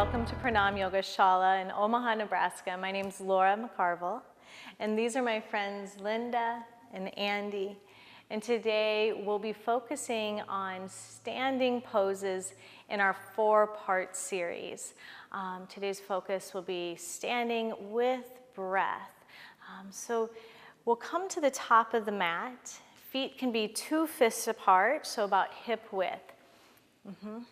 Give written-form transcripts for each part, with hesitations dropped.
welcome to Pranam Yoga Shala in Omaha, Nebraska. My name is Laura McCarville, and these are my friends Linda and Andy. And today we'll be focusing on standing poses in our 4-part series. Today's focus will be standing with breath. So we'll come to the top of the mat. Feet can be 2 fists apart, so about hip width. Good.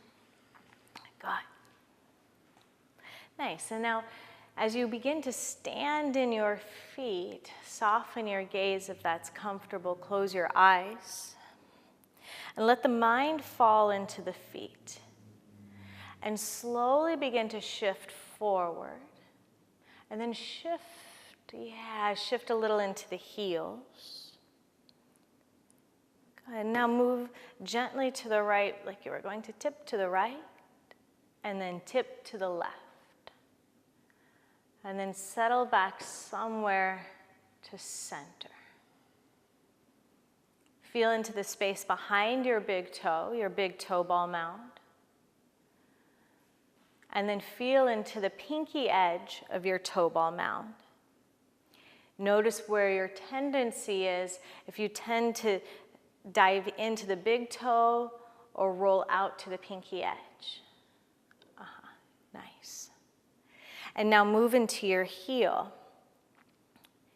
Nice. And now, as you begin to stand in your feet, soften your gaze if that's comfortable. Close your eyes. And let the mind fall into the feet. And slowly begin to shift forward. And then shift a little into the heels. Good. Now move gently to the right, like you were going to tip to the right. And then tip to the left. And then settle back somewhere to center. Feel into the space behind your big toe ball mound. And then feel into the pinky edge of your toe ball mound. Notice where your tendency is, if you tend to dive into the big toe or roll out to the pinky edge. Nice. And now move into your heel,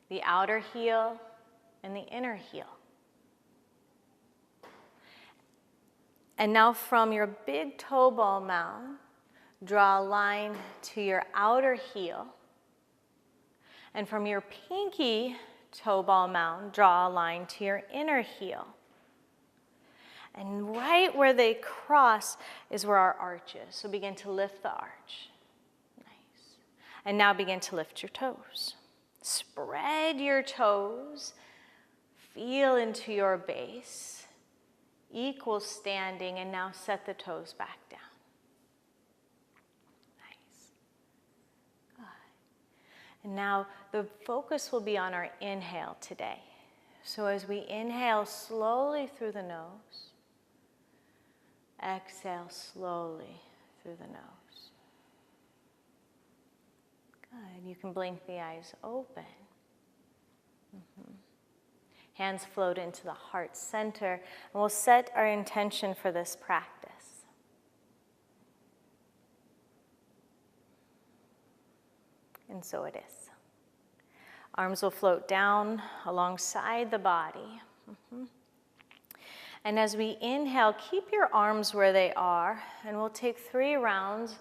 the outer heel and the inner heel. And now from your big toe ball mound, draw a line to your outer heel. And from your pinky toe ball mound, draw a line to your inner heel. And right where they cross is where our arch is. So begin to lift the arch. Nice. And now begin to lift your toes. Spread your toes. Feel into your base. Equal standing, and now set the toes back down. Nice. Good. And now the focus will be on our inhale today. So as we inhale slowly through the nose, exhale slowly through the nose. Good. You can blink the eyes open. Hands float into the heart center, and we'll set our intention for this practice. And so it is. Arms will float down alongside the body. And as we inhale, keep your arms where they are, and we'll take 3 rounds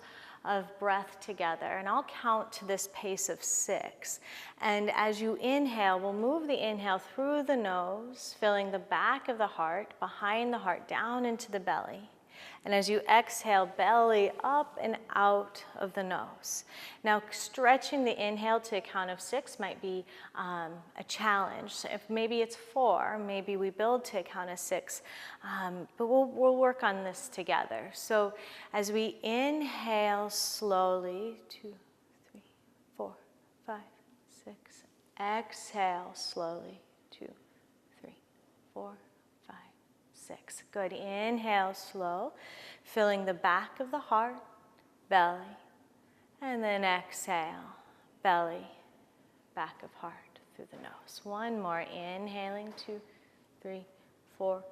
of breath together. And I'll count to this pace of 6. And as you inhale, we'll move the inhale through the nose, filling the back of the heart, behind the heart, down into the belly. And as you exhale, belly up and out of the nose. Now, stretching the inhale to a count of 6 might be a challenge. So if maybe it's 4, maybe we build to a count of 6. But we'll work on this together. So as we inhale slowly, 2, 3, 4, 5, 6. Exhale slowly, 2, 3, 4, 5, 6. Good. Inhale slow, filling the back of the heart, belly, and then exhale, belly, back of heart through the nose. One more. Inhaling, 2, 3, 4,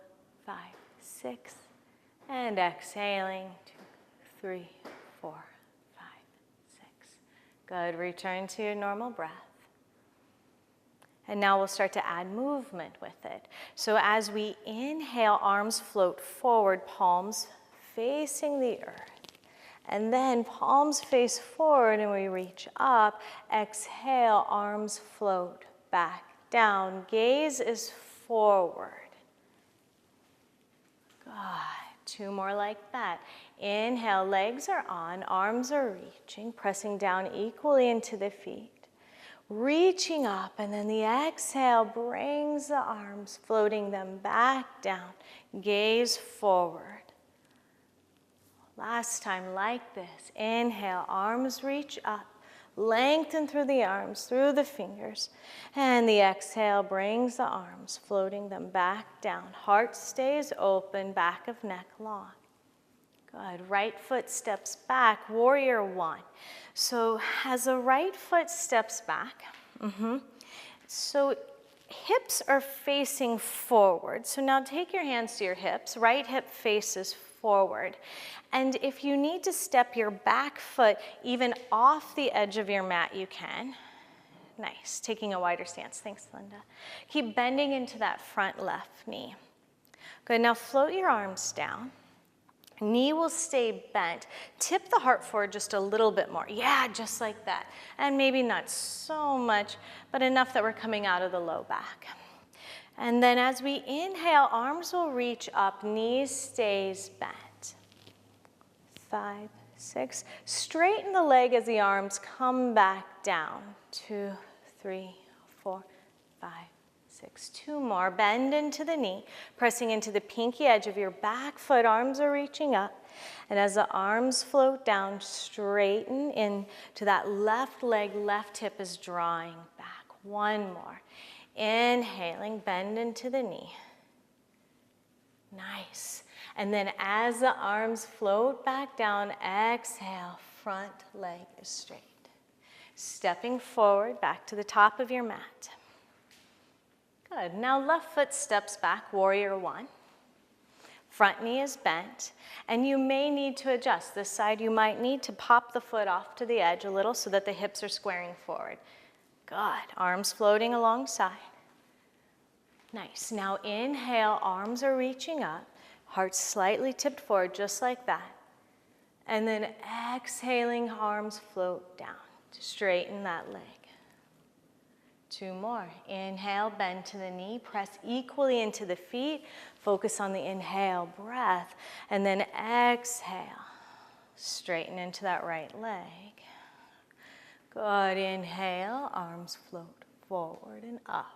5, 6. And exhaling, 2, 3, 4, 5, 6. Good. Return to your normal breath. And now we'll start to add movement with it. So as we inhale, arms float forward, palms facing the earth. And then palms face forward and we reach up. Exhale, arms float back down. Gaze is forward. Good. 2 more like that. Inhale, legs are on, arms are reaching, pressing down equally into the feet. Reaching up, and then the exhale brings the arms, floating them back down. Gaze forward. Last time like this. Inhale, arms reach up. Lengthen through the arms, through the fingers. And the exhale brings the arms, floating them back down. Heart stays open, back of neck long. Good. Right foot steps back, warrior one. So as the right foot steps back, so hips are facing forward. So now take your hands to your hips. Right hip faces forward. And if you need to step your back foot even off the edge of your mat, you can. Nice. Taking a wider stance. Thanks, Linda. Keep bending into that front left knee. Good. Now float your arms down. Knee will stay bent. Tip the heart forward just a little bit more. Yeah, just like that. And maybe not so much, but enough that we're coming out of the low back. And then as we inhale, arms will reach up, knees stays bent. 5, 6. Straighten the leg as the arms come back down. 2, 3, 4, 5, 6. 2 more. Bend into the knee, pressing into the pinky edge of your back foot. Arms are reaching up. And as the arms float down, straighten into that left leg. Left hip is drawing back. 1 more. Inhaling, bend into the knee. Nice. And then as the arms float back down, exhale, front leg is straight. Stepping forward, back to the top of your mat. Good. Now left foot steps back, warrior one. Front knee is bent, and you may need to adjust. This side you might need to pop the foot off to the edge a little so that the hips are squaring forward. Good. Arms floating alongside. Nice. Now inhale, arms are reaching up, heart slightly tipped forward, just like that. And then exhaling, arms float down to straighten that leg. 2 more. Inhale, bend to the knee, press equally into the feet, focus on the inhale, breath, and then exhale, straighten into that right leg. Good. Inhale, arms float forward and up.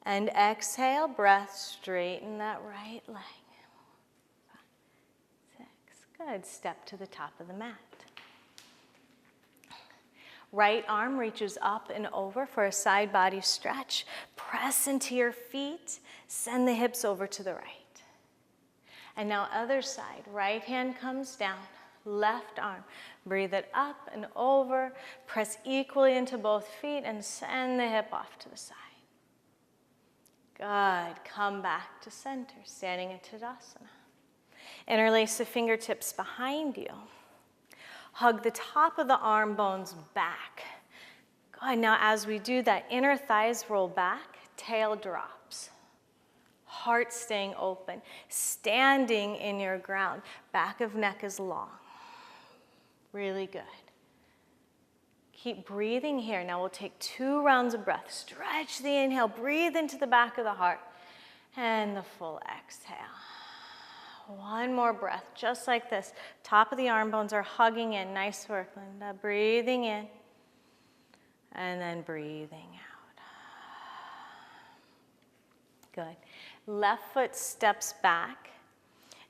And exhale, breath, straighten that right leg. 5, 6. Good. Step to the top of the mat. Right arm reaches up and over for a side body stretch. Press into your feet. Send the hips over to the right. And now other side. Right hand comes down. Left arm. Breathe it up and over. Press equally into both feet and send the hip off to the side. Good. Come back to center, standing in Tadasana. Interlace the fingertips behind you. Hug the top of the arm bones back. Good. Now as we do that, inner thighs roll back, tail drops. Heart staying open, standing in your ground. Back of neck is long. Really good. Keep breathing here. Now we'll take 2 rounds of breath. Stretch the inhale, breathe into the back of the heart, and the full exhale. 1 more breath, just like this. Top of the arm bones are hugging in. Nice work, Linda. Breathing in, and then breathing out. Good. Left foot steps back,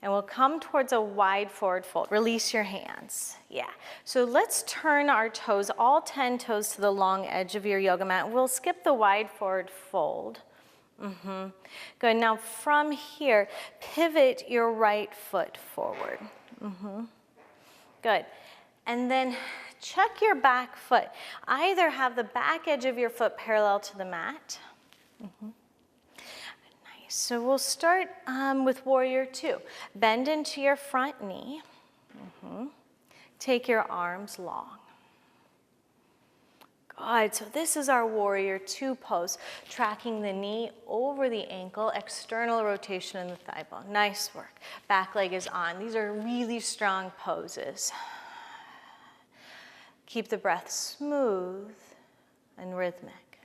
and we'll come towards a wide forward fold. Release your hands. Yeah. So let's turn our toes, all 10 toes, to the long edge of your yoga mat. We'll skip the wide forward fold. Good. Now from here, pivot your right foot forward. Good. And then check your back foot. Either have the back edge of your foot parallel to the mat. Nice. So we'll start with warrior two. Bend into your front knee. Take your arms long. Good. So this is our warrior two pose, tracking the knee over the ankle, external rotation in the thigh bone. Nice work. Back leg is on. These are really strong poses. Keep the breath smooth and rhythmic.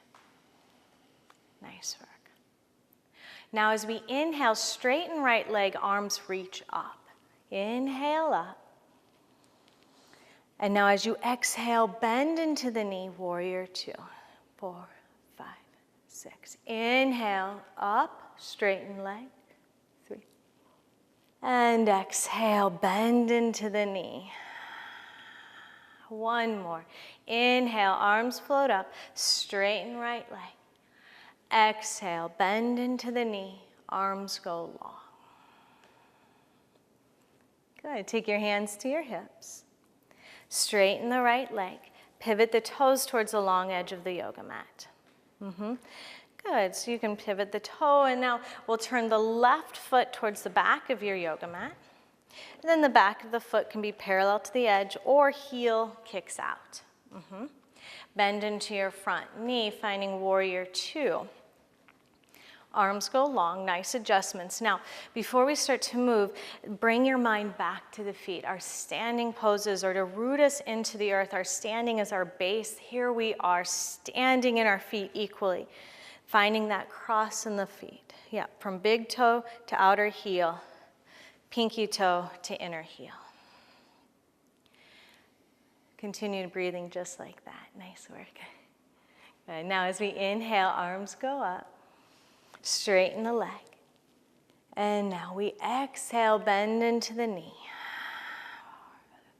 Nice work. Now as we inhale, straighten right leg, arms reach up. Inhale up. And now as you exhale, bend into the knee, warrior two. 4, 5, 6. Inhale, up, straighten leg. 3. And exhale, bend into the knee. 1 more. Inhale, arms float up, straighten right leg. Exhale, bend into the knee, arms go long. Good. Take your hands to your hips. Straighten the right leg. Pivot the toes towards the long edge of the yoga mat. Good. So you can pivot the toe, and now we'll turn the left foot towards the back of your yoga mat. And then the back of the foot can be parallel to the edge or heel kicks out. Bend into your front knee, finding warrior two. Arms go long, nice adjustments. Now, before we start to move, bring your mind back to the feet. Our standing poses, or to root us into the earth, our standing is our base. Here we are, standing in our feet equally, finding that cross in the feet. Yeah, from big toe to outer heel, pinky toe to inner heel. Continue breathing just like that. Nice work. Good. Now as we inhale, arms go up. Straighten the leg. And now we exhale, bend into the knee.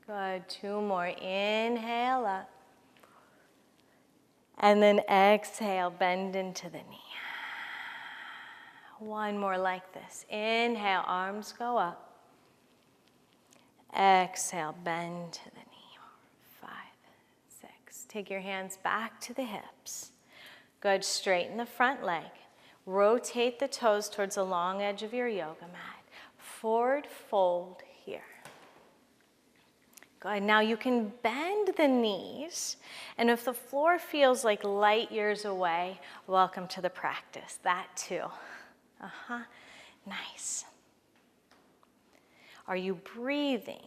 Good. Two more. Inhale up. And then exhale, bend into the knee. One more like this. Inhale, arms go up. Exhale, bend to the knee. 5, 6. Take your hands back to the hips. Good. Straighten the front leg. Rotate the toes towards the long edge of your yoga mat. Forward fold here. Good. Now you can bend the knees, and if the floor feels like light years away, welcome to the practice. That too. Nice. Are you breathing?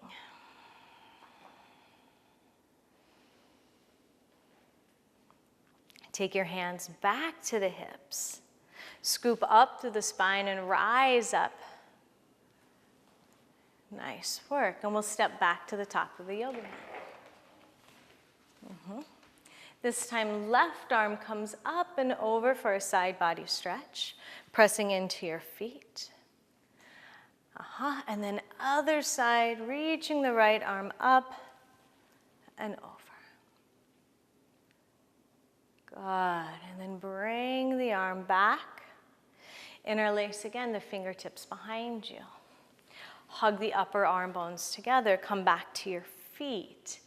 Take your hands back to the hips. Scoop up through the spine and rise up. Nice work. And we'll step back to the top of the yoga mat. This time, left arm comes up and over for a side body stretch, pressing into your feet. And then other side, reaching the right arm up and over. Good. And then bring the arm back. Interlace again the fingertips behind you. Hug the upper arm bones together. Come back to your feet.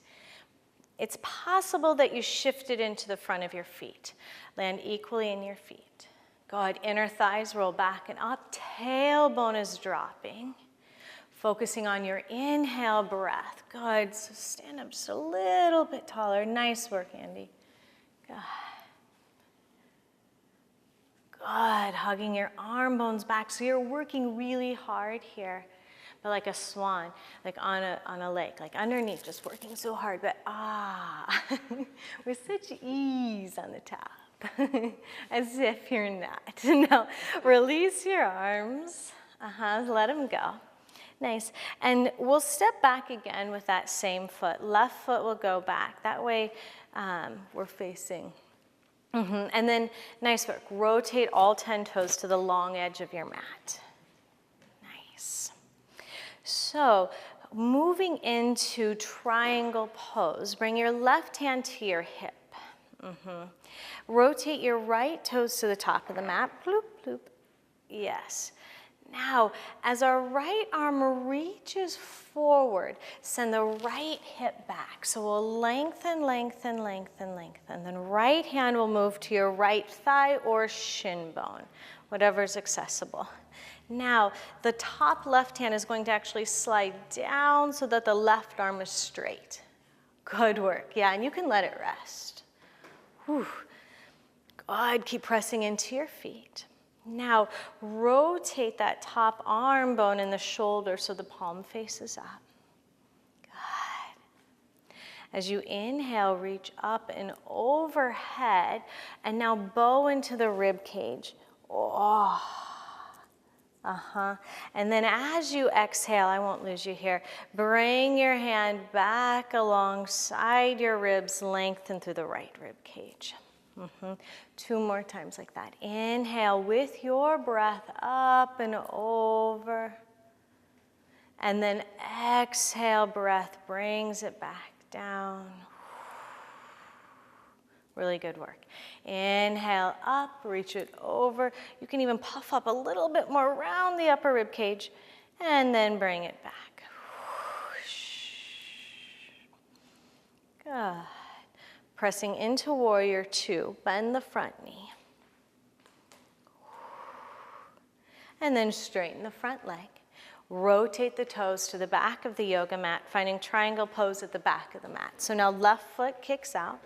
It's possible that you shifted into the front of your feet. Land equally in your feet. Good. Inner thighs roll back and up. Tailbone is dropping. Focusing on your inhale breath. Good. So stand up just a little bit taller. Nice work, Andy. Good. Good. Hugging your arm bones back. So you're working really hard here, but like a swan, like on a lake, like underneath, just working so hard, but with such ease on the top, as if you're not. Now, release your arms. Let them go. Nice. And we'll step back again with that same foot. Left foot will go back. That way we're facing. And then, nice work. Rotate all 10 toes to the long edge of your mat. Nice. So, moving into triangle pose. Bring your left hand to your hip. Rotate your right toes to the top of the mat. Bloop, bloop. Yes. Now, as our right arm reaches forward, send the right hip back. So we'll lengthen, lengthen, lengthen, lengthen. Then right hand will move to your right thigh or shin bone, whatever's accessible. Now, the top left hand is going to actually slide down so that the left arm is straight. Good work. Yeah, and you can let it rest. Whew. Good. Keep pressing into your feet. Now, rotate that top arm bone in the shoulder so the palm faces up. Good. As you inhale, reach up and overhead, and now bow into the rib cage. And then as you exhale, I won't lose you here, bring your hand back alongside your ribs, lengthen through the right rib cage. 2 more times like that. Inhale with your breath up and over. And then exhale, breath brings it back down. Really good work. Inhale up, reach it over. You can even puff up a little bit more around the upper rib cage and then bring it back. Good. Pressing into warrior two, bend the front knee. And then straighten the front leg. Rotate the toes to the back of the yoga mat, finding triangle pose at the back of the mat. So now left foot kicks out.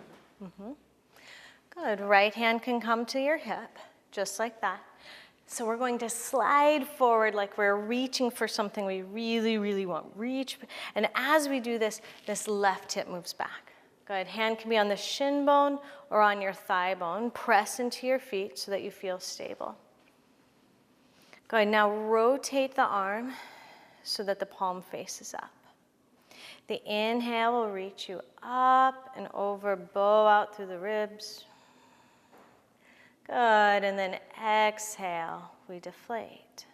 Good. Right hand can come to your hip, just like that. So we're going to slide forward like we're reaching for something we really, really want. Reach. And as we do this, this left hip moves back. Good. Hand can be on the shin bone or on your thigh bone. Press into your feet so that you feel stable. Good. Now rotate the arm so that the palm faces up. The inhale will reach you up and over, bow out through the ribs. Good. And then exhale, we deflate.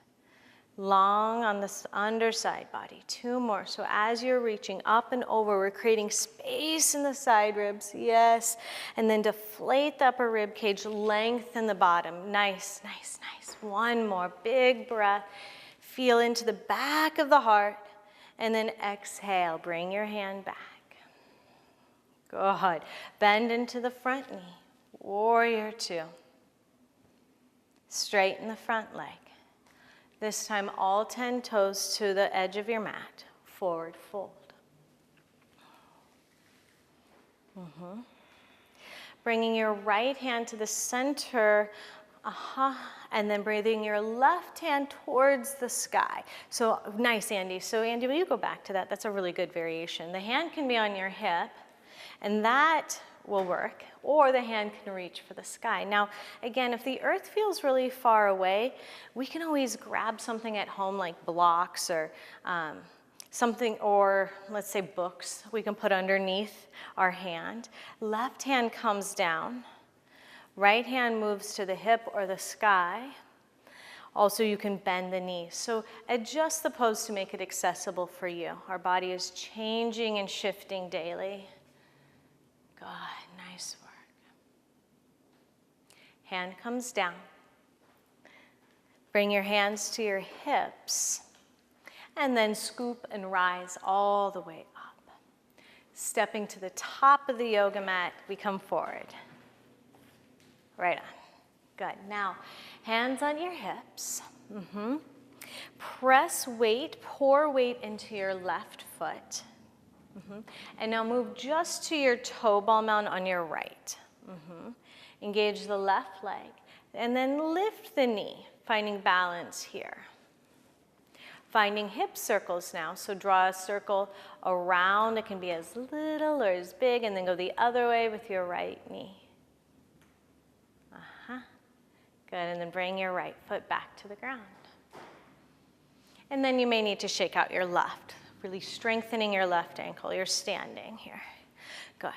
Long on the underside body. 2 more. So as you're reaching up and over, we're creating space in the side ribs. Yes. And then deflate the upper rib cage, lengthen the bottom. Nice, nice, nice. 1 more. Big breath. Feel into the back of the heart. And then exhale. Bring your hand back. Good. Bend into the front knee. Warrior two. Straighten the front leg. This time, all 10 toes to the edge of your mat. Forward fold. Bringing your right hand to the center. And then bringing your left hand towards the sky. So nice, Andy. So Andy, will you go back to that? That's a really good variation. The hand can be on your hip, and that will work, or the hand can reach for the sky. Now, again, if the earth feels really far away, we can always grab something at home like blocks or something, or let's say books we can put underneath our hand. Left hand comes down. Right hand moves to the hip or the sky. Also, you can bend the knees. So adjust the pose to make it accessible for you. Our body is changing and shifting daily. Good, nice work. Hand comes down. Bring your hands to your hips. And then scoop and rise all the way up. Stepping to the top of the yoga mat, we come forward. Right on. Good. Now, hands on your hips. Press weight, pour weight into your left foot. And now move just to your toe ball mound on your right. Engage the left leg. And then lift the knee, finding balance here. Finding hip circles now. So draw a circle around. It can be as little or as big. And then go the other way with your right knee. Good, and then bring your right foot back to the ground. And then you may need to shake out your left, really strengthening your left ankle. You're standing here. Good.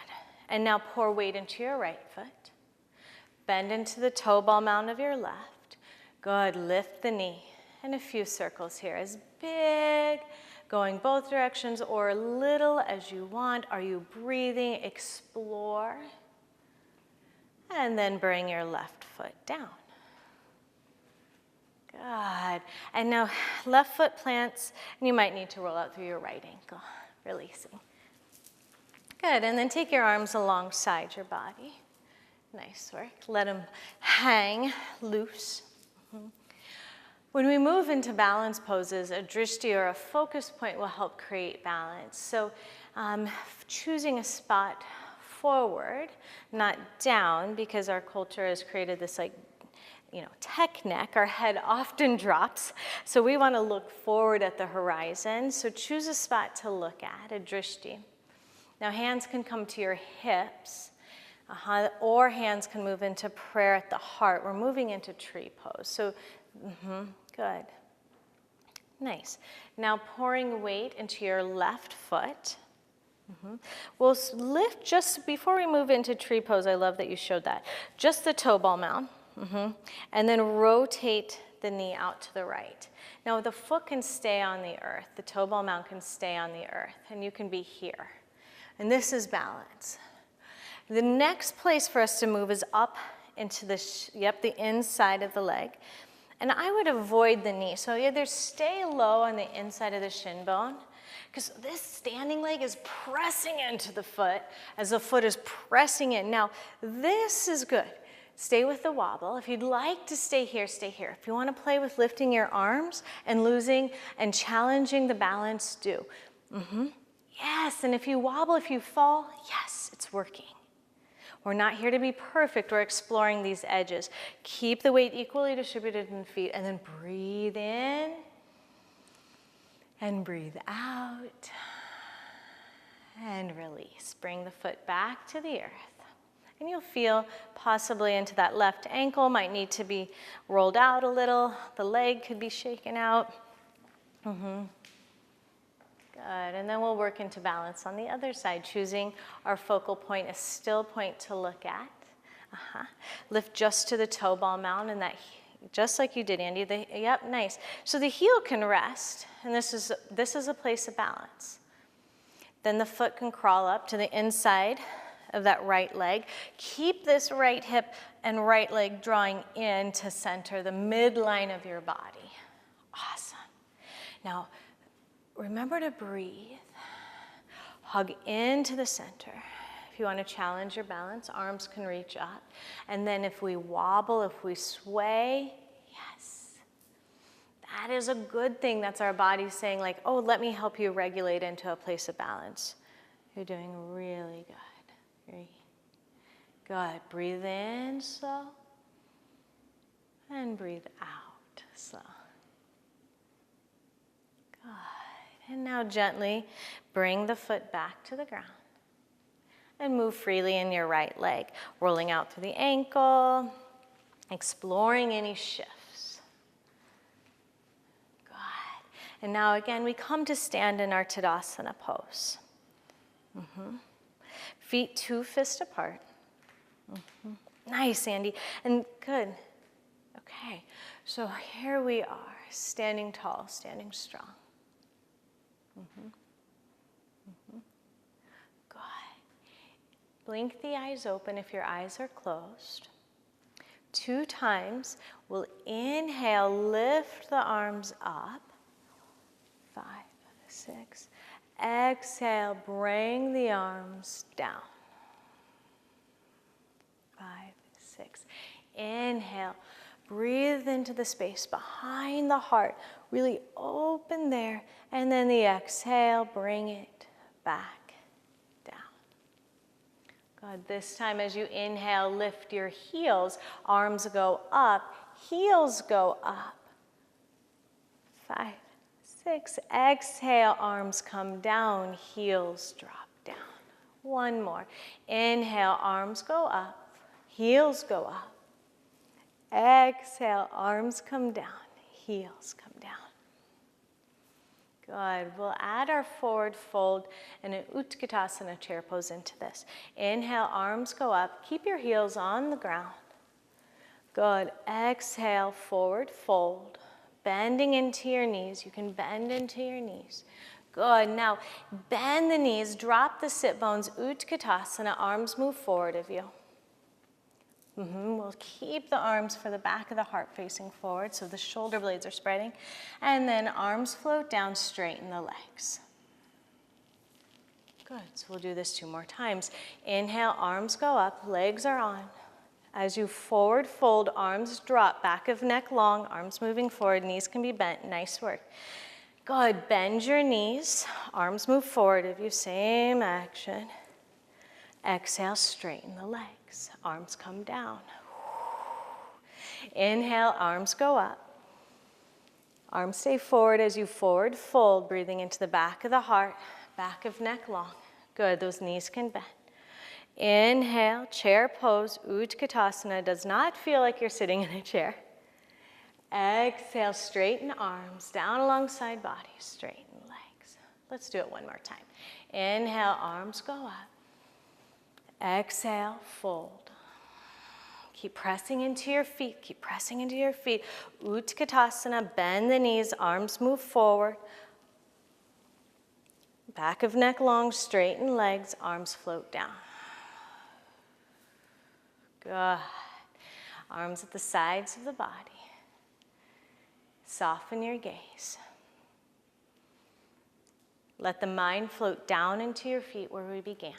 And now pour weight into your right foot. Bend into the toe ball mound of your left. Good, lift the knee. And a few circles here, as big, going both directions, or little as you want. Are you breathing? Explore. And then bring your left foot down. Good. And now left foot plants, and you might need to roll out through your right ankle, releasing. Good, and then take your arms alongside your body. Nice work. Let them hang loose. When we move into balance poses, a drishti or a focus point will help create balance. So choosing a spot forward, not down, because our culture has created this tech neck. Our head often drops, so we want to look forward at the horizon. So choose a spot to look at, a drishti. Now hands can come to your hips, or hands can move into prayer at the heart. We're moving into tree pose. So, good. Nice. Now pouring weight into your left foot. We'll lift just before we move into tree pose. I love that you showed that. Just the toe ball mound. And then rotate the knee out to the right. Now the foot can stay on the earth. The toe ball mound can stay on the earth. And you can be here. And this is balance. The next place for us to move is up into the inside of the leg. And I would avoid the knee. So either stay low on the inside of the shin bone, because this standing leg is pressing into the foot as the foot is pressing in. Now, this is good. Stay with the wobble. If you'd like to stay here, stay here. If you want to play with lifting your arms and losing and challenging the balance, do. Yes, and if you wobble, if you fall, yes, it's working. We're not here to be perfect. We're exploring these edges. Keep the weight equally distributed in the feet, and then breathe in and breathe out and release. Bring the foot back to the earth. And you'll feel possibly into that left ankle, might need to be rolled out a little. The leg could be shaken out. Good, and then we'll work into balance on the other side, choosing our focal point, a still point to look at. Lift just to the toe ball mound, and that, just like you did, Andy. Yep, nice. So the heel can rest, and this is a place of balance. Then the foot can crawl up to the inside of that right leg. Keep this right hip and right leg drawing in to center, the midline of your body. Awesome. Now, remember to breathe. Hug into the center. If you want to challenge your balance, arms can reach up. And then if we wobble, if we sway, yes. That is a good thing. That's our body saying like, oh, let me help you regulate into a place of balance. You're doing really good. Good. Breathe in slow. And breathe out slow. Good. And now gently bring the foot back to the ground. And move freely in your right leg. Rolling out through the ankle. Exploring any shifts. Good. And now again, we come to stand in our Tadasana pose. Feet 2 fists apart. Nice, Andy. And good. Okay. So here we are, standing tall, standing strong. Good. Blink the eyes open if your eyes are closed. 2 times. We'll inhale, lift the arms up. 5, 6. Exhale, bring the arms down. 5, 6. Inhale, breathe into the space behind the heart. Really open there. And then the exhale, bring it back down. Good. This time as you inhale, lift your heels. Arms go up, heels go up. 5, 6. Exhale, arms come down, heels drop down. 1 more. Inhale, arms go up, heels go up. Exhale, arms come down, heels come down. Good. We'll add our forward fold and an Utkatasana chair pose into this. Inhale, arms go up. Keep your heels on the ground. Good. Exhale, forward fold. Bending into your knees. You can bend into your knees. Good. Now, bend the knees. Drop the sit bones. Utkatasana. Arms move forward of you. We'll keep the arms for the back of the heart facing forward so the shoulder blades are spreading. And then arms float down, straighten the legs. Good. So we'll do this 2 more times. Inhale, arms go up, legs are on. As you forward fold, arms drop, back of neck long, arms moving forward, knees can be bent. Nice work. Good. Bend your knees, arms move forward of you, same action. Exhale, straighten the legs. Arms come down. Inhale, arms go up. Arms stay forward as you forward fold, breathing into the back of the heart, back of neck long. Good, those knees can bend. Inhale, chair pose, Utkatasana. Does not feel like you're sitting in a chair. Exhale, straighten arms, down alongside body, straighten legs. Let's do it 1 more time. Inhale, arms go up. Exhale, fold. Keep pressing into your feet. Keep pressing into your feet. Utkatasana, bend the knees, arms move forward. Back of neck long, straighten legs, arms float down. Good. Arms at the sides of the body. Soften your gaze. Let the mind float down into your feet where we began,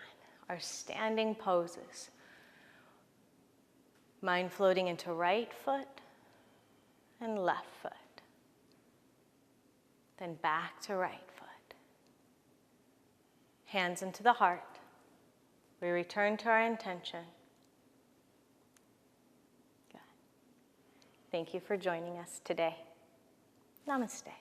our standing poses. Mind floating into right foot and left foot. Then back to right foot. Hands into the heart. We return to our intention. Good. Thank you for joining us today. Namaste.